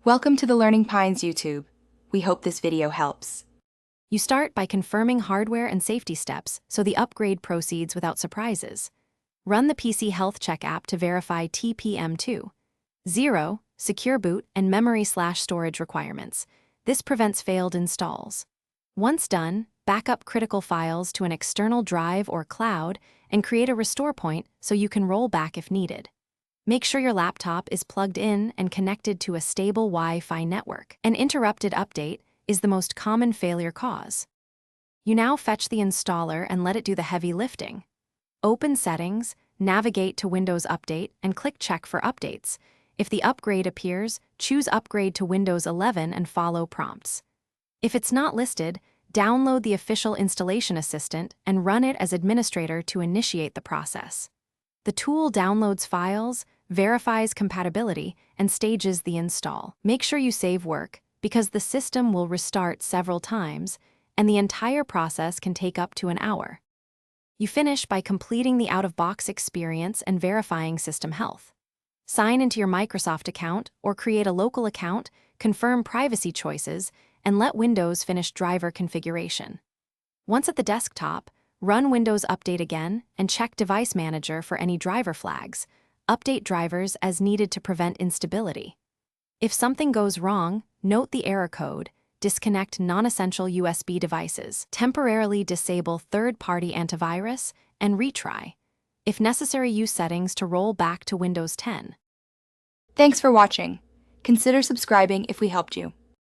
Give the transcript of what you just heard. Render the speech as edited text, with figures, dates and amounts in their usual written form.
Welcome to the Learning Pines YouTube. We hope this video helps. You start by confirming hardware and safety steps so the upgrade proceeds without surprises. Run the PC Health Check app to verify TPM2. 0. Secure boot and memory/storage requirements. This prevents failed installs. Once done, backup critical files to an external drive or cloud and create a restore point so you can roll back if needed. Make sure your laptop is plugged in and connected to a stable Wi-Fi network. An interrupted update is the most common failure cause. You now fetch the installer and let it do the heavy lifting. Open Settings, navigate to Windows Update, and click Check for updates. If the upgrade appears, choose Upgrade to Windows 11 and follow prompts. If it's not listed, download the official installation assistant and run it as administrator to initiate the process. The tool downloads files, verifies compatibility, and stages the install. Make sure you save work, because the system will restart several times, and the entire process can take up to an hour. You finish by completing the out-of-box experience and verifying system health. Sign into your Microsoft account or create a local account, confirm privacy choices, and let Windows finish driver configuration. Once at the desktop, run Windows Update again and check Device Manager for any driver flags. Update drivers as needed to prevent instability. If something goes wrong, note the error code, disconnect non-essential USB devices, temporarily disable third-party antivirus, and retry. If necessary, use settings to roll back to Windows 10. Thanks for watching. Consider subscribing if we helped you.